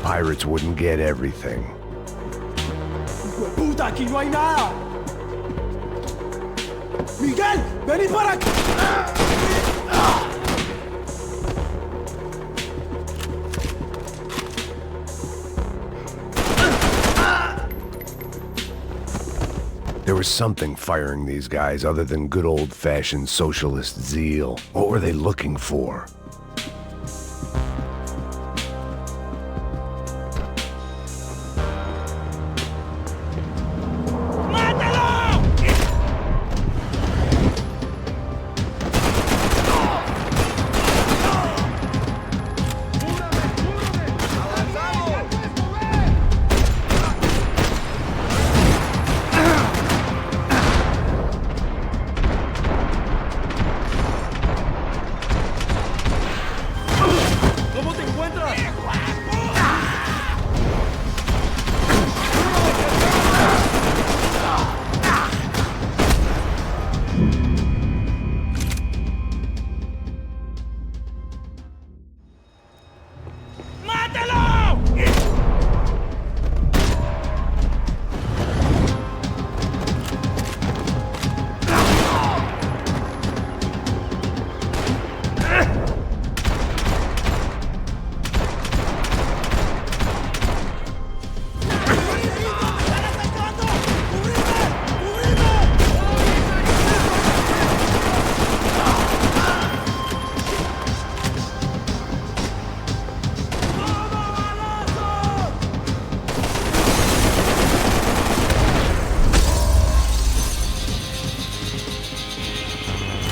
pirates wouldn't get everything. ¡Puta, aquí no hay nada! ¡Miguel, vení para acá! There was something firing these guys other than good old-fashioned socialist zeal. What were they looking for?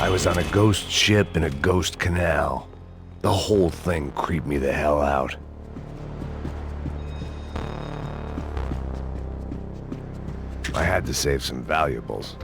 I was on a ghost ship in a ghost canal. The whole thing creeped me the hell out. I had to save some valuables.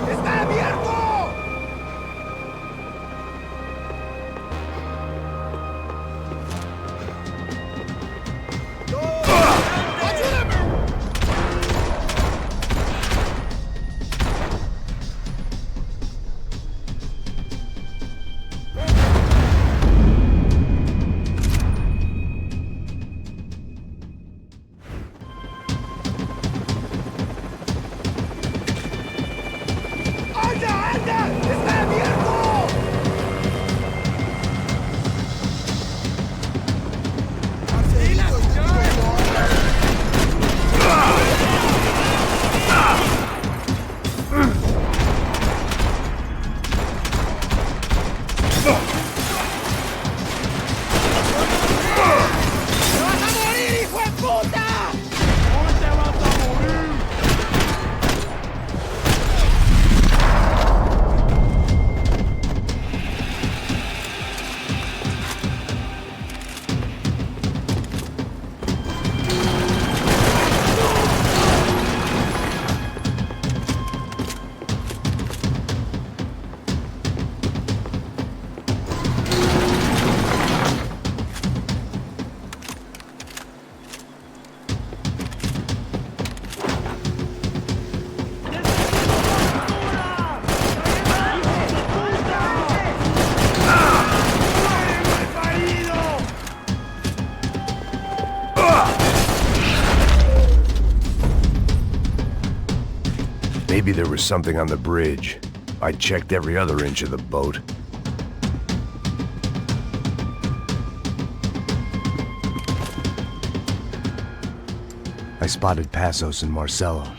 ¡Está abierto! Maybe there was something on the bridge. I checked every other inch of the boat. I spotted Passos and Marcelo.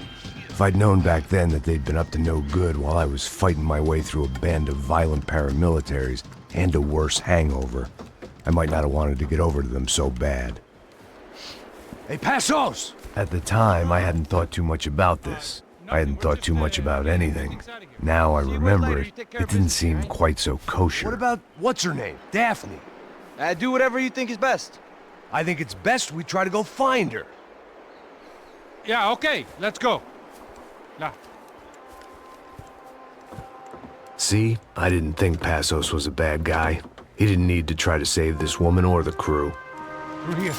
If I'd known back then that they'd been up to no good while I was fighting my way through a band of violent paramilitaries and a worse hangover, I might not have wanted to get over to them so bad. Hey, Passos! At the time, I hadn't thought too much about this. I hadn't thought too much about anything. Now I remember it, it didn't seem quite so kosher. What about, what's her name? Daphne. Do whatever you think is best. I think it's best we try to go find her. Yeah, okay, let's go. Now. See, I didn't think Passos was a bad guy. He didn't need to try to save this woman or the crew. Through here.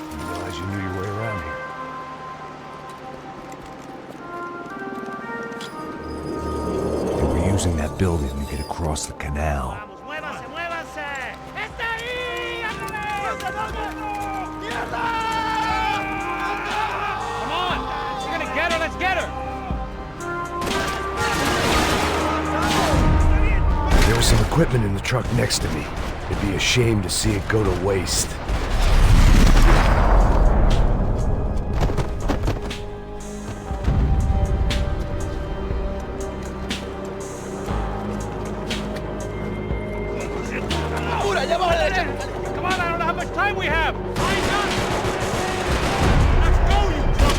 Didn't realize you knew your way around here. They were using that building to get across the canal. ¡Muévanse, muévanse! ¡Está ahí! Come on! We're gonna get her, let's get her! There was some equipment in the truck next to me. It'd be a shame to see it go to waste. Come on, I don't know how much time we have! Let's go, you drunk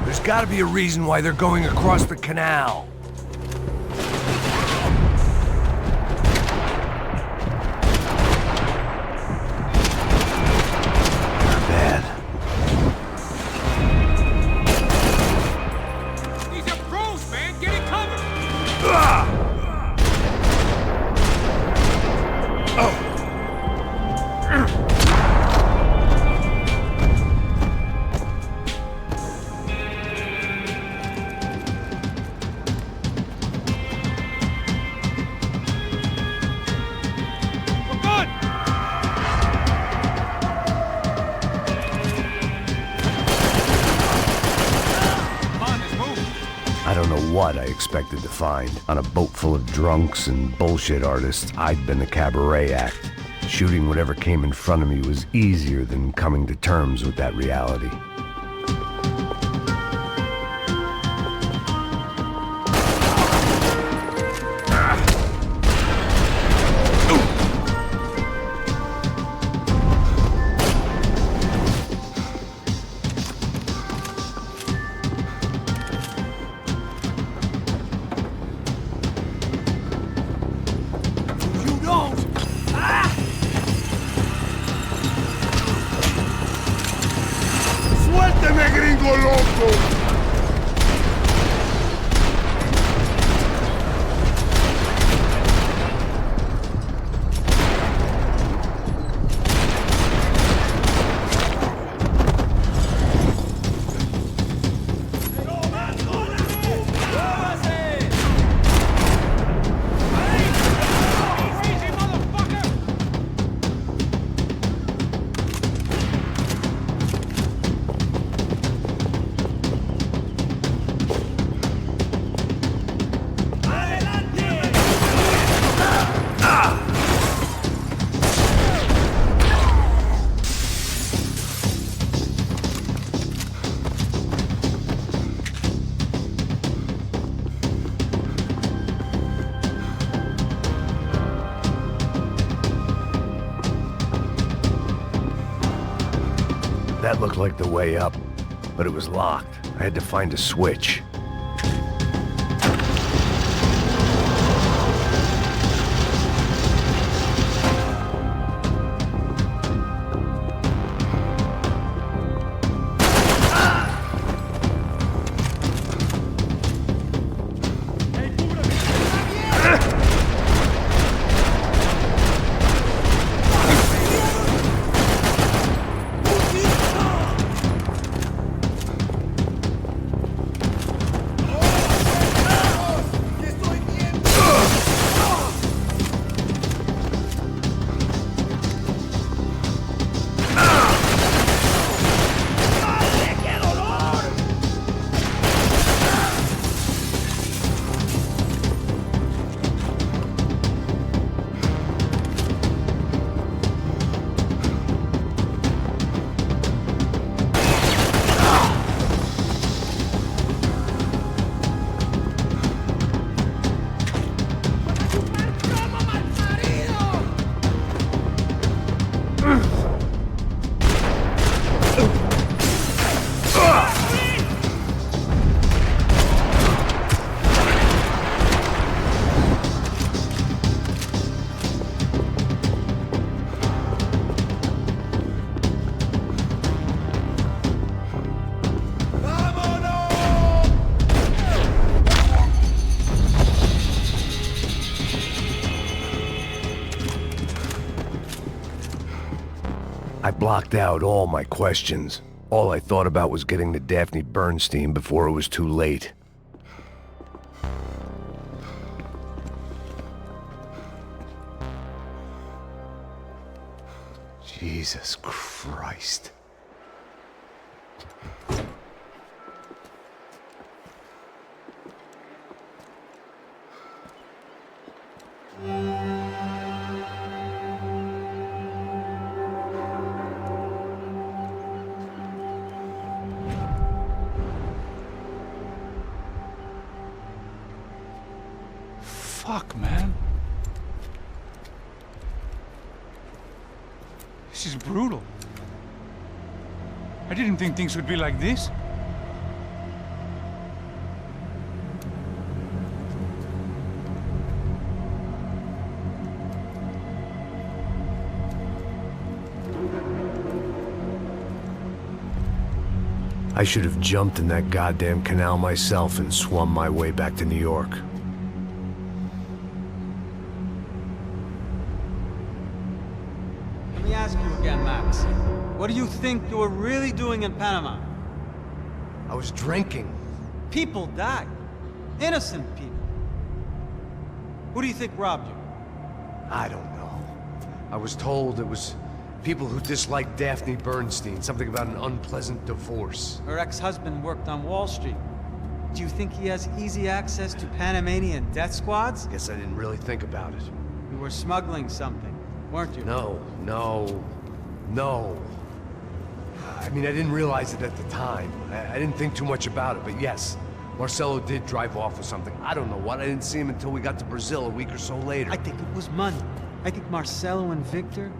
There's gotta be a reason why they're going across the canal. Bad. These are pros, man! Get it covered! We're good! Come on, let's move! I don't know what I expected to find. On a boat full of drunks and bullshit artists, I'd been a cabaret act. Shooting whatever came in front of me was easier than coming to terms with that reality. You don't! ¡Suélteme, gringo loco! Easy, motherfucker! That looked like the way up, but it was locked. I had to find a switch. I blocked out all my questions. All I thought about was getting to Daphne Bernstein before it was too late. Jesus Christ. Fuck, man. This is brutal. I didn't think things would be like this. I should have jumped in that goddamn canal myself and swum my way back to New York. Let me ask you again, Max. What do you think you were really doing in Panama? I was drinking. People died. Innocent people. Who do you think robbed you? I don't know. I was told it was people who disliked Daphne Bernstein, something about an unpleasant divorce. Her ex-husband worked on Wall Street. Do you think he has easy access to Panamanian death squads? Guess I didn't really think about it. You were smuggling something, weren't you? No. I mean, I didn't realize it at the time. I didn't think too much about it, but yes, Marcelo did drive off with something. I don't know what. I didn't see him until we got to Brazil a week or so later. I think it was money. I think Marcelo and Victor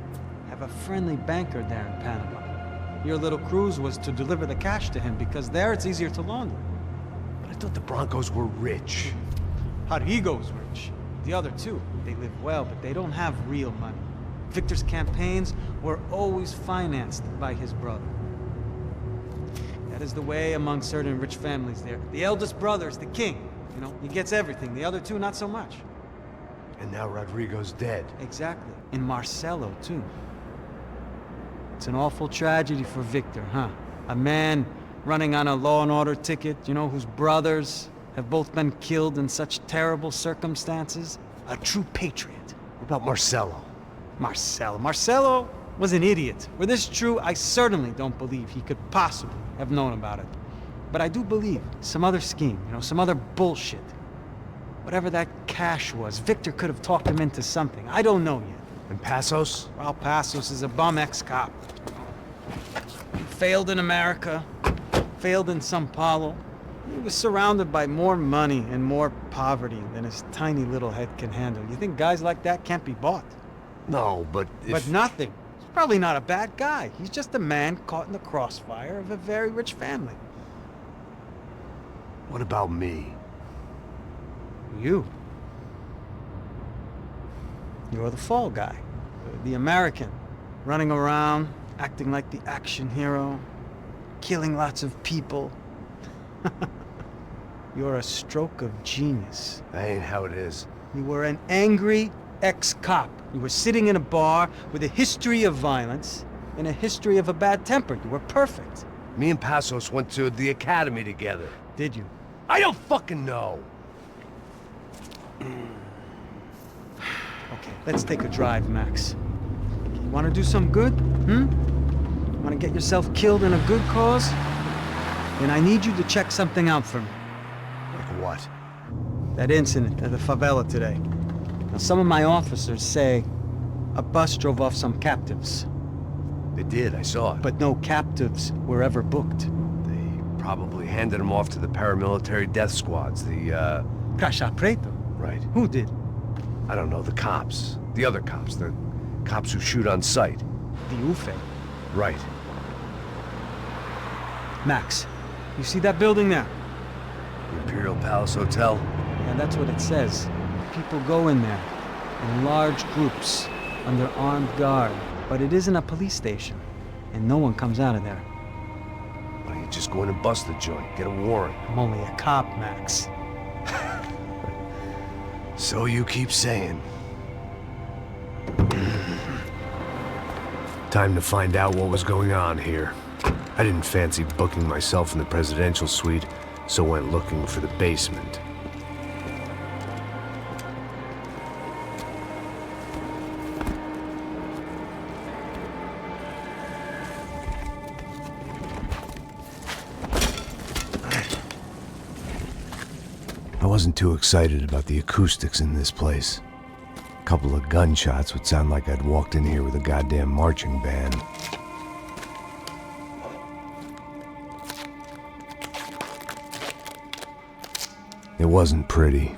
have a friendly banker there in Panama. Your little cruise was to deliver the cash to him because there it's easier to launder. But I thought the Broncos were rich. Rodrigo's rich. The other two, they live well, but they don't have real money. Victor's campaigns were always financed by his brother. That is the way among certain rich families there. The eldest brother is the king. You know, he gets everything. The other two, not so much. And now Rodrigo's dead. Exactly. And Marcelo, too. It's an awful tragedy for Victor, huh? A man running on a law and order ticket, you know, whose brothers have both been killed in such terrible circumstances. A true patriot. What about Marcelo? Marcelo was an idiot. Were this true, I certainly don't believe he could possibly have known about it. But I do believe some other scheme, you know, some other bullshit. Whatever that cash was, Victor could have talked him into something. I don't know yet. And Passos? Well, Passos is a bum ex-cop. Failed in America, failed in São Paulo. He was surrounded by more money and more poverty than his tiny little head can handle. You think guys like that can't be bought? No, but if... But nothing. He's probably not a bad guy. He's just a man caught in the crossfire of a very rich family. What about me? You. You're the fall guy. The American. Running around, acting like the action hero. Killing lots of people. You're a stroke of genius. That ain't how it is. You were an angry ex-cop. You were sitting in a bar with a history of violence and a history of a bad temper. You were perfect. Me and Passos went to the academy together. Did you? I don't fucking know. Okay, let's take a drive, Max. You want to do some good? Want to get yourself killed in a good cause? Then I need you to check something out for me. Like what? That incident at the favela today. Now, some of my officers say a bus drove off some captives. They did, I saw it. But no captives were ever booked. They probably handed them off to the paramilitary death squads, the, Caixa Preto? Right. Who did? I don't know, the cops. The other cops, the cops who shoot on sight. The UFE. Right. Max, you see that building there? The Imperial Palace Hotel? Yeah, that's what it says. People go in there, in large groups, under armed guard. But it isn't a police station, and no one comes out of there. Why don't you just go in and bust the joint, get a warrant? I'm only a cop, Max. So you keep saying. Time to find out what was going on here. I didn't fancy booking myself in the presidential suite, so went looking for the basement. I wasn't too excited about the acoustics in this place. A couple of gunshots would sound like I'd walked in here with a goddamn marching band. It wasn't pretty,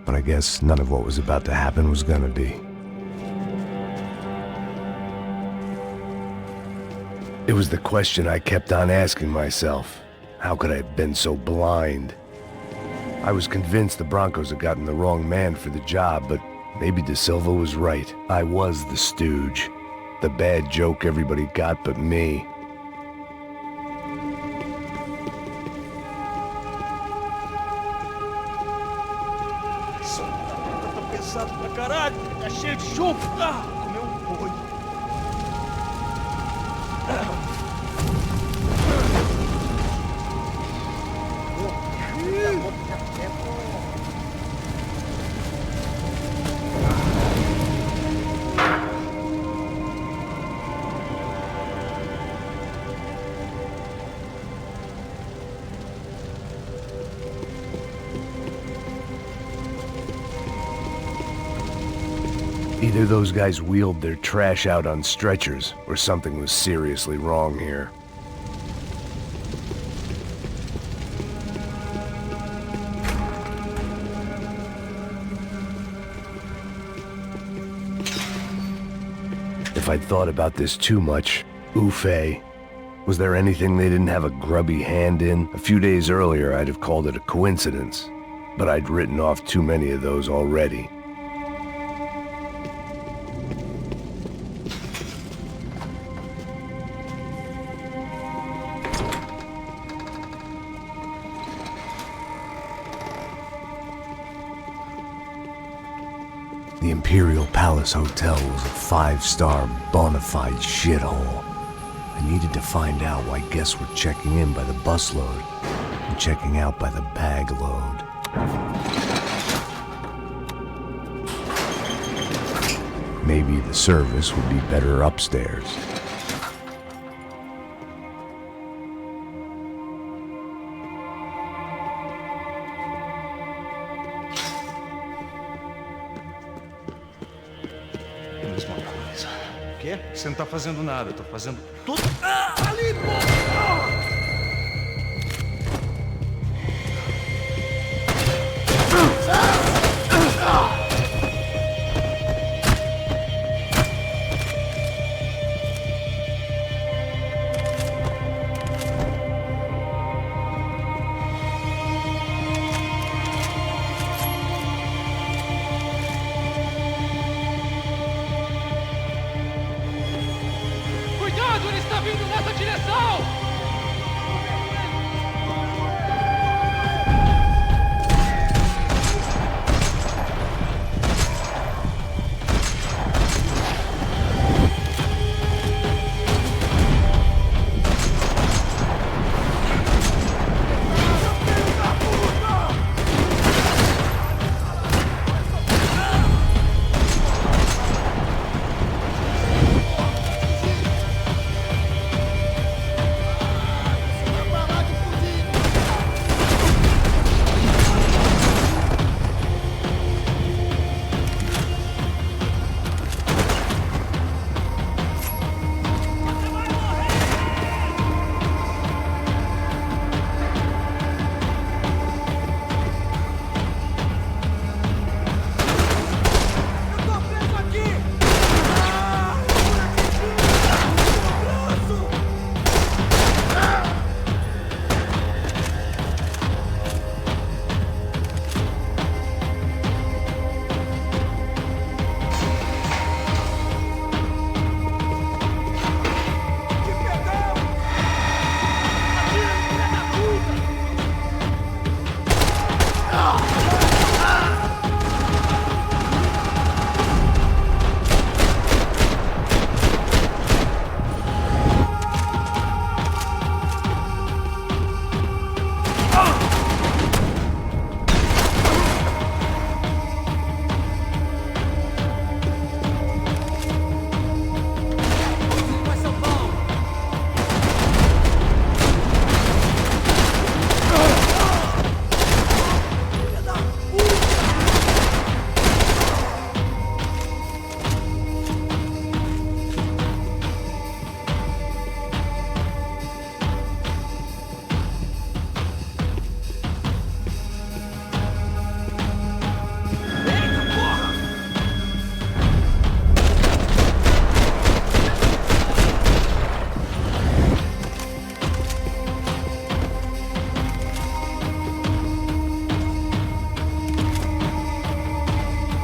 but I guess none of what was about to happen was gonna be. It was the question I kept on asking myself. How could I have been so blind? I was convinced the Broncos had gotten the wrong man for the job, but maybe De Silva was right. I was the stooge. The bad joke everybody got but me. Tá pesado pra caralho, tá cheio de chumbo. Ah, comeu um boi. Either those guys wheeled their trash out on stretchers, or something was seriously wrong here. If I'd thought about this too much, oof-ay. Was there anything they didn't have a grubby hand in? A few days earlier, I'd have called it a coincidence, but I'd written off too many of those already. The Imperial Palace Hotel was a five-star, bona fide shithole. I needed to find out why guests were checking in by the busload and checking out by the bag load. Maybe the service would be better upstairs. Mesma coisa. O quê? Você não tá fazendo nada, eu tô fazendo tudo. Ah, ali, pô! Cuidado, ele está vindo nessa direção!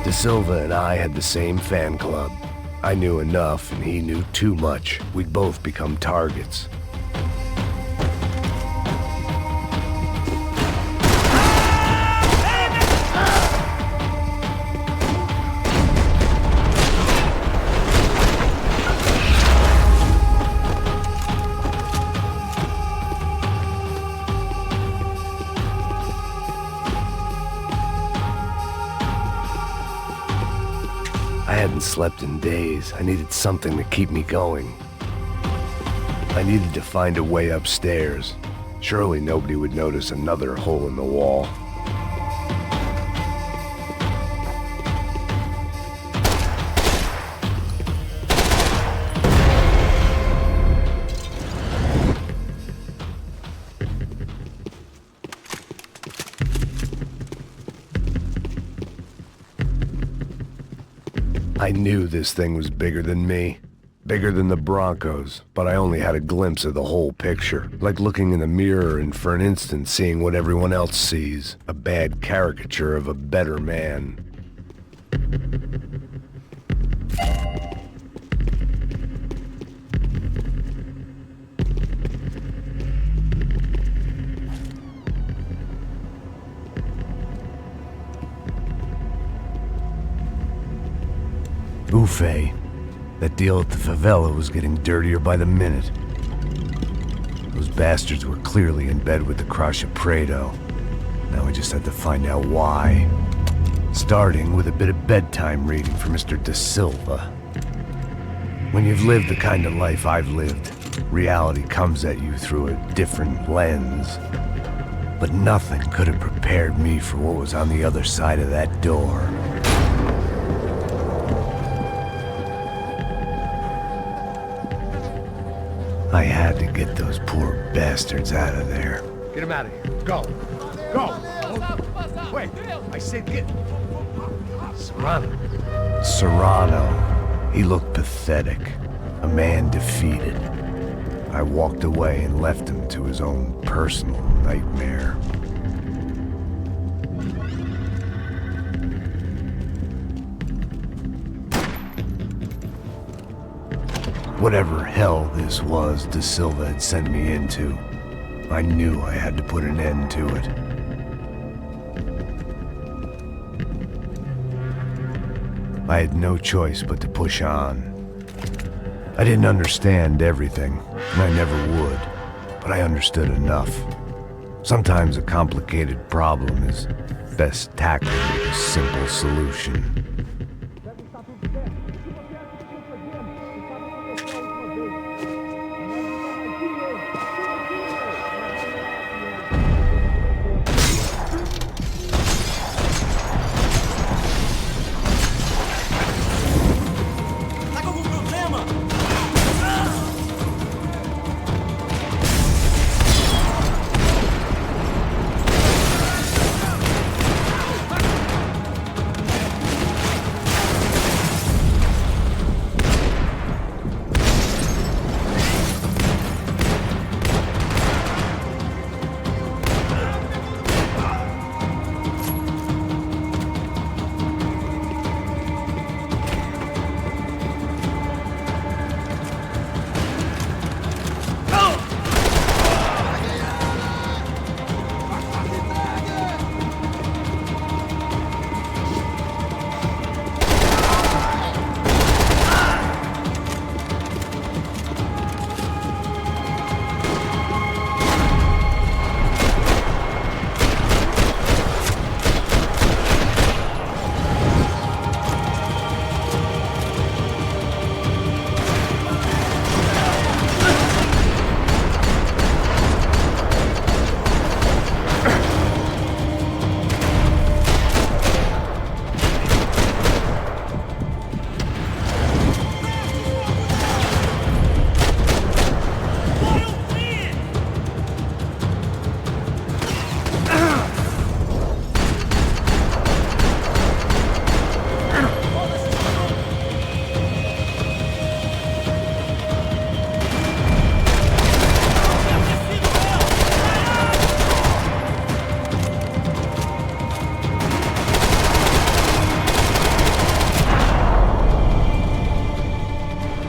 De Silva and I had the same fan club. I knew enough and he knew too much. We'd both become targets. I hadn't slept in days. I needed something to keep me going. I needed to find a way upstairs. Surely nobody would notice another hole in the wall. I knew this thing was bigger than me, bigger than the Broncos, but I only had a glimpse of the whole picture, like looking in the mirror and for an instant seeing what everyone else sees, a bad caricature of a better man. Ufe. That deal at the favela was getting dirtier by the minute. Those bastards were clearly in bed with the Crusher Prado. Now we just had to find out why. Starting with a bit of bedtime reading for Mr. De Silva. When you've lived the kind of life I've lived, reality comes at you through a different lens. But nothing could have prepared me for what was on the other side of that door. I had to get those poor bastards out of there. Get him out of here. Go. Go. Wait. I said get... Serrano. Serrano. He looked pathetic. A man defeated. I walked away and left him to his own personal nightmare. Whatever hell this was De Silva had sent me into, I knew I had to put an end to it. I had no choice but to push on. I didn't understand everything, and I never would, but I understood enough. Sometimes a complicated problem is best tackled with a simple solution.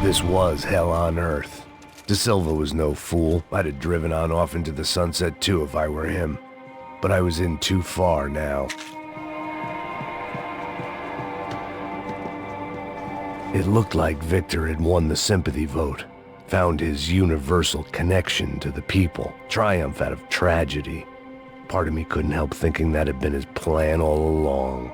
This was hell on earth. De Silva was no fool. I'd have driven on off into the sunset too if I were him. But I was in too far now. It looked like Victor had won the sympathy vote, found his universal connection to the people, triumph out of tragedy. Part of me couldn't help thinking that had been his plan all along.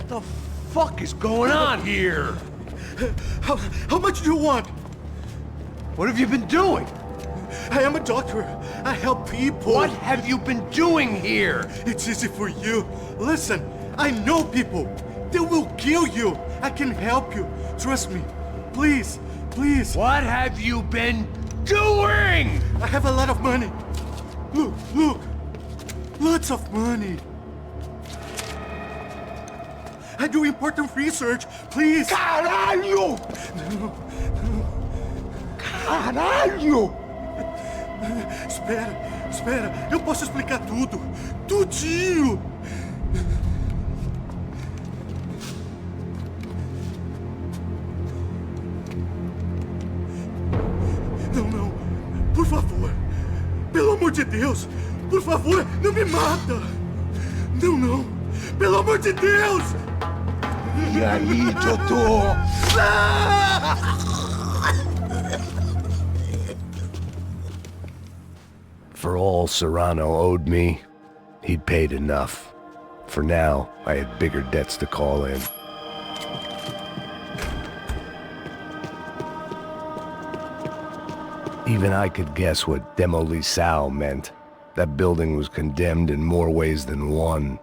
What the fuck is going on here? How much do you want? What have you been doing? I am a doctor. I help people. What have you been doing here? It's easy for you. Listen, I know people. They will kill you. I can help you. Trust me. Please, please. What have you been doing? I have a lot of money. Look, look. Lots of money. I do important research. Please. Caralho! Caralho! Espera, espera. Eu posso explicar tudo. Tudinho. Não, não. Por favor. Pelo amor de Deus. Por favor, não me mata. Não, não. Pelo amor de Deus. E aí, Totó? For all Serrano owed me, he'd paid enough. For now, I had bigger debts to call in. Even I could guess what Demolisão meant. That building was condemned in more ways than one.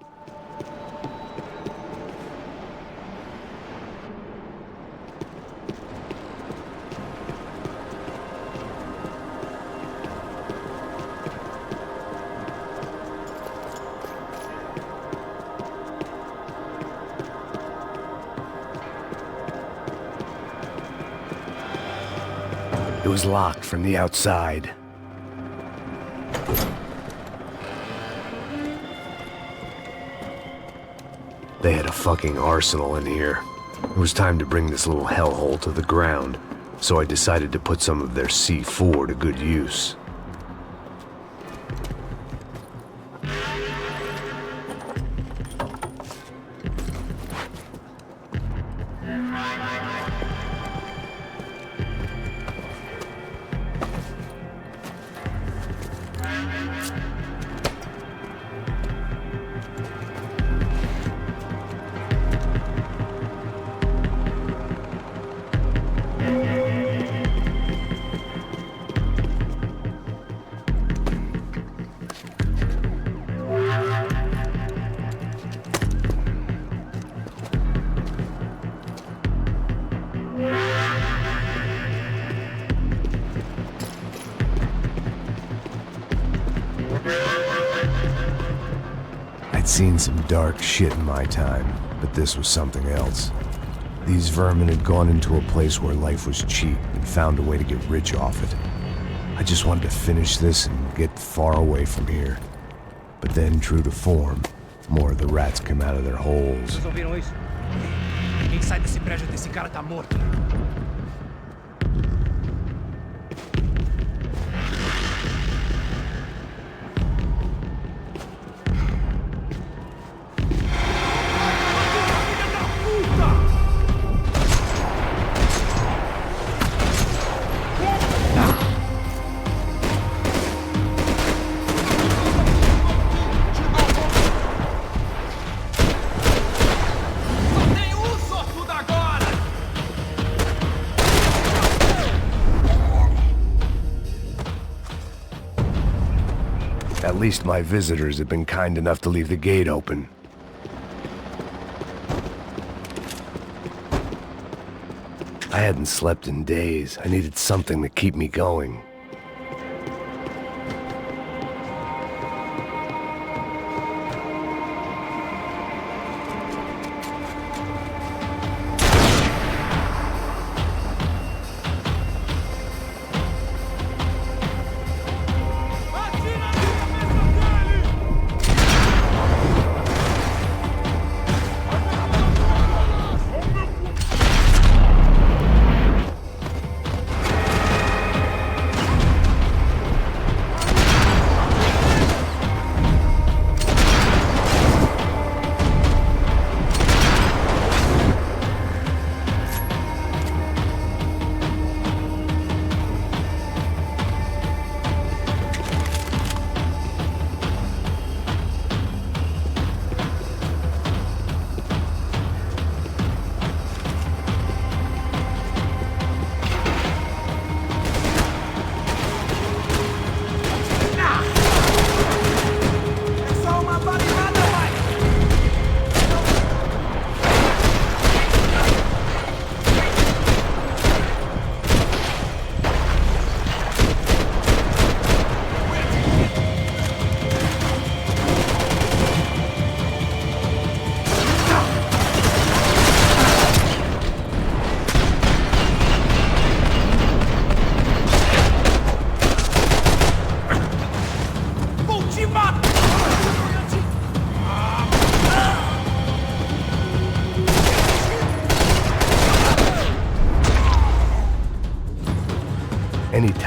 It was locked from the outside. They had a fucking arsenal in here. It was time to bring this little hellhole to the ground, so I decided to put some of their C4 to good use. I'd seen some dark shit in my time, but this was something else. These vermin had gone into a place where life was cheap and found a way to get rich off it. I just wanted to finish this and get far away from here. But then, true to form, more of the rats come out of their holes. Vocês ouviram isso? Quem sai desse prédio desse cara tá morto. At least my visitors had been kind enough to leave the gate open. I hadn't slept in days. I needed something to keep me going.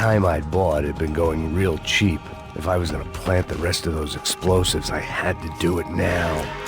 time I'd bought had been going real cheap. If I was gonna plant the rest of those explosives, I had to do it now.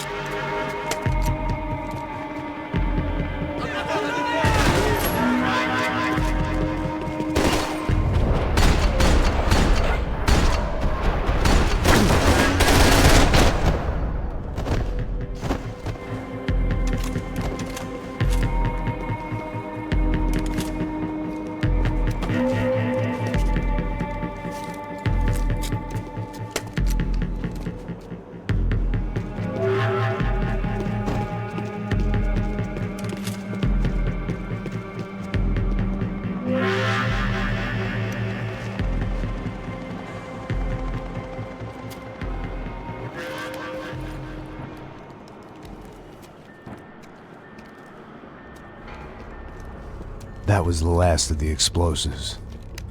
That was the last of the explosives.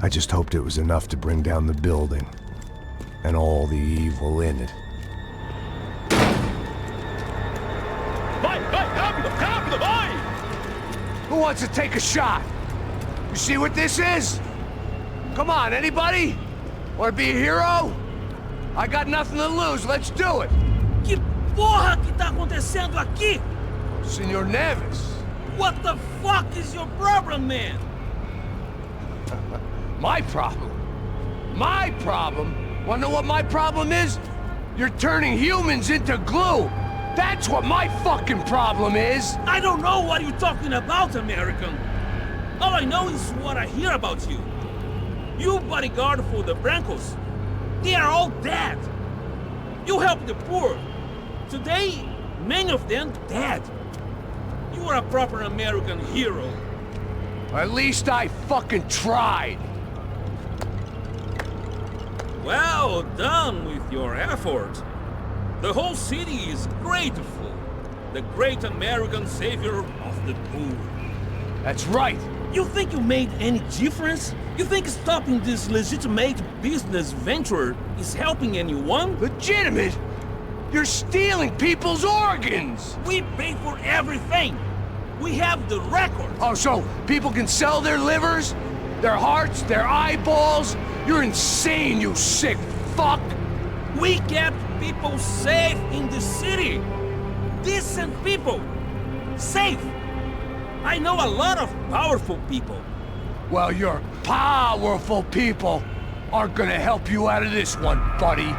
I just hoped it was enough to bring down the building, and all the evil in it. Who wants to take a shot? You see what this is? Come on, anybody? Want to be a hero? I got nothing to lose, let's do it! Que porra que tá acontecendo aqui? Senor Neves. What the fuck is your problem, man? My problem? My problem? Wanna know what my problem is? You're turning humans into glue! That's what my fucking problem is! I don't know what you're talking about, American. All I know is what I hear about you. You bodyguard for the Brancos. They are all dead. You help the poor. Today, many of them dead. You are a proper American hero. At least I fucking tried! Well done with your effort. The whole city is grateful. The great American savior of the poor. That's right! You think you made any difference? You think stopping this legitimate business venture is helping anyone? Legitimate? You're stealing people's organs! We pay for everything. We have the record. Oh, so people can sell their livers? Their hearts? Their eyeballs? You're insane, you sick fuck! We kept people safe in the city. Decent people. Safe. I know a lot of powerful people. Well, your powerful people aren't gonna help you out of this one, buddy.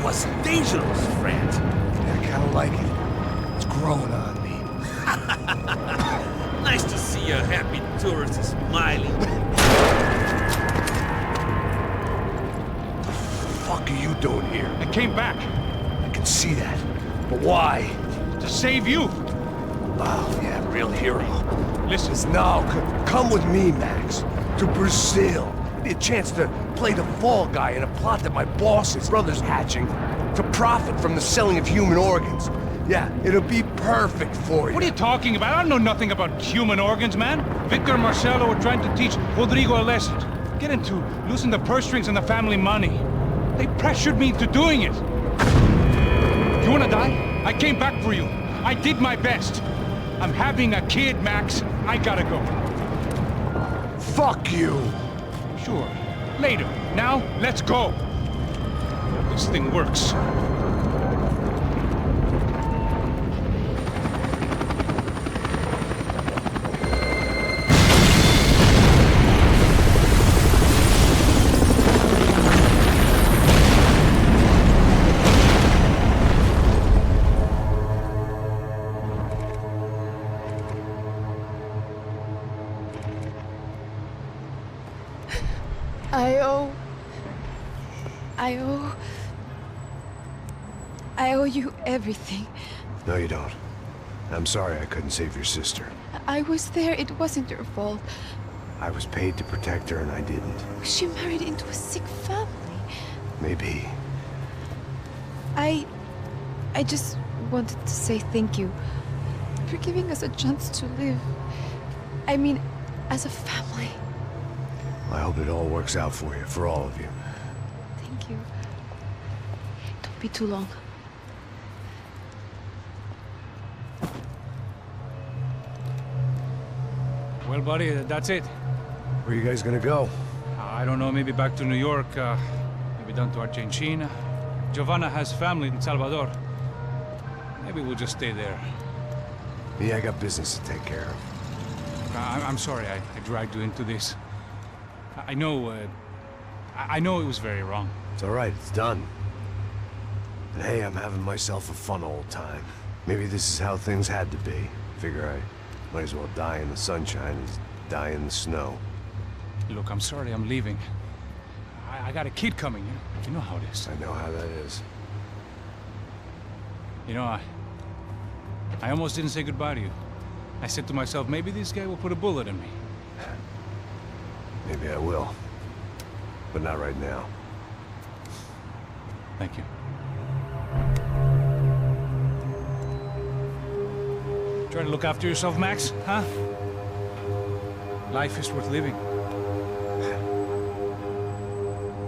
was dangerous, friend. I kinda like it. It's growing on me. Nice to see a happy tourist smiling. What the fuck are you doing here? I came back I can see that. But why? to save you. Oh, yeah, real hero. Listen, No, come with me, Max. To Brazil. Be a chance to play the fall guy in a plot that my boss's brother's hatching to profit from the selling of human organs. Yeah, it'll be perfect for you. what are you talking about? I don't know nothing about human organs, man. Victor and Marcelo were trying to teach Rodrigo a lesson. Get him to loosen the purse strings and the family money. They pressured me into doing it. You wanna die? I came back for you. I did my best. I'm having a kid, Max. I gotta go. Fuck you! Sure. Later. Now, let's go. Hope this thing works. I owe you everything. No, you don't. I'm sorry I couldn't save your sister. I was there. It wasn't your fault. I was paid to protect her and I didn't. She married into a sick family. Maybe. I just wanted to say thank you for giving us a chance to live. I mean, as a family. I hope it all works out for you, for all of you. Thank you. Don't be too long. Well, buddy, that's it. Where are you guys gonna go? I don't know, maybe back to New York, maybe down to Argentina. Giovanna has family in Salvador. Maybe we'll just stay there. Yeah, I got business to take care of. I'm sorry I dragged you into this. I know it was very wrong. It's alright, it's done. And hey, I'm having myself a fun old time. Maybe this is how things had to be. Figure I might as well die in the sunshine as die in the snow. Look, I'm sorry I'm leaving. I got a kid coming, you know how it is. I know how that is. You know, I almost didn't say goodbye to you. I said to myself, maybe this guy will put a bullet in me. Maybe I will. But not right now. Thank you. Try to look after yourself, Max, huh? Life is worth living.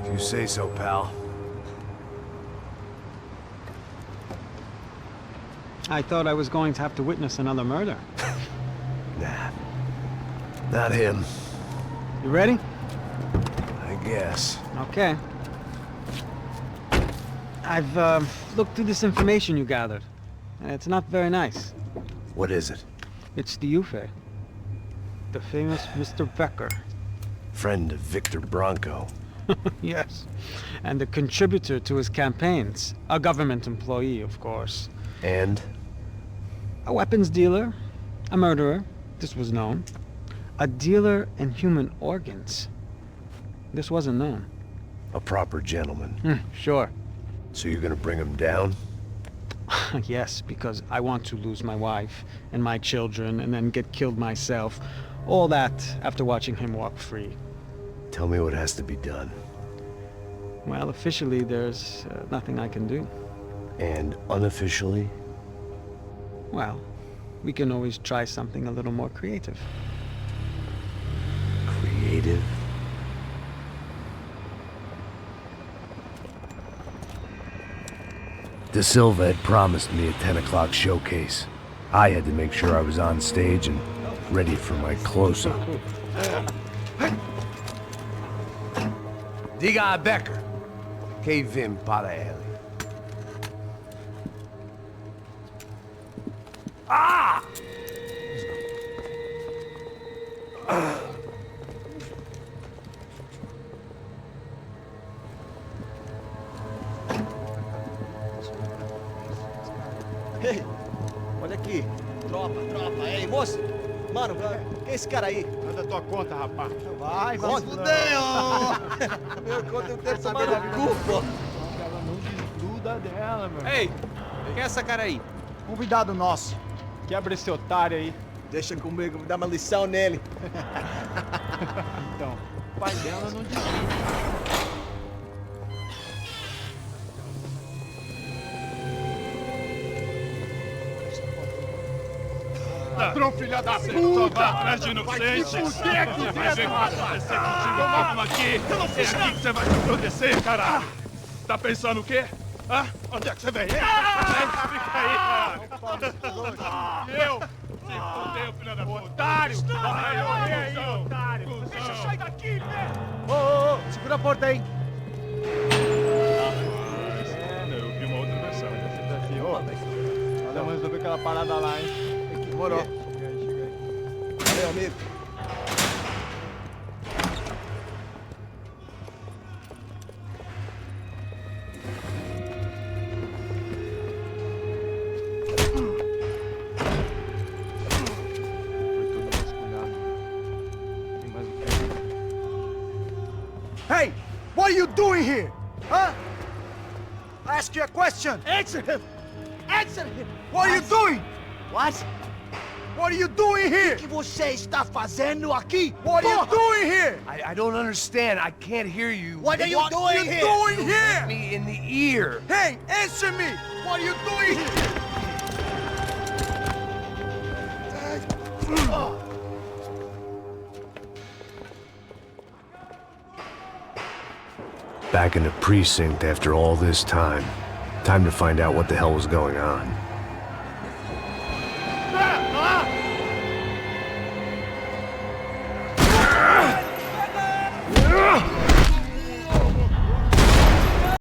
If you say so, pal. I thought I was going to have to witness another murder. Nah. Not him. You ready? I guess. Okay. I've looked through this information you gathered, and it's not very nice. What is it? It's the Ufe. The famous Mr. Becker. Friend of Victor Bronco. Yes. And a contributor to his campaigns. A government employee, of course. And? A weapons dealer. A murderer. This was known. A dealer in human organs. This wasn't known. A proper gentleman. Sure. So you're gonna bring him down? Yes, because I want to lose my wife and my children and then get killed myself. All that after watching him walk free. Tell me what has to be done. Well, officially, there's nothing I can do. And unofficially? Well, we can always try something a little more creative. Creative? De Silva had promised me a 10 o'clock showcase. I had to make sure I was on stage and ready for my close-up. Diga Becker. Que vim para ele. Ah! Ei, olha aqui. Tropa. Ei, moço. Mano, quem é esse cara aí? Manda tua conta, rapaz. Vai se fuder, ô! Meu conta eu quero tomar no cu, pô. Ela não desgruda dela, meu. Ei, quem é essa cara aí? Convidado nosso. Quebra esse otário aí. Deixa comigo, vou dar uma lição nele. Então, o pai dela não desgruda. Ladrão, filha da puta! Atrás de inocente! Fuder aqui dentro, rapaz! Vamos aqui! Eu não fiz nada! que você vai me proteger, caralho! Tá pensando o quê? Hã? Onde é que você vem? Fica aí, caralho! Eu? Se fodeu, filha da puta! Otário! Vai, aí, cuzão! otário! Cuzão. Deixa eu sair daqui, né? Ô, segura a porta aí. Eu vi uma outra versão. Vamos resolver aquela parada lá, hein? Demorou. Chega aí. Valeu, amigo. Hey! What are you doing here? Huh? I ask you a question. Answer him! Answer him! What are you doing? What? What are you doing here? O que você está fazendo aqui? What are you doing here? I don't understand. I can't hear you. What are you doing here? Doing here? Me in the ear. Hey, answer me! What are you doing here? Back in the precinct after all this time. Time to find out what the hell was going on.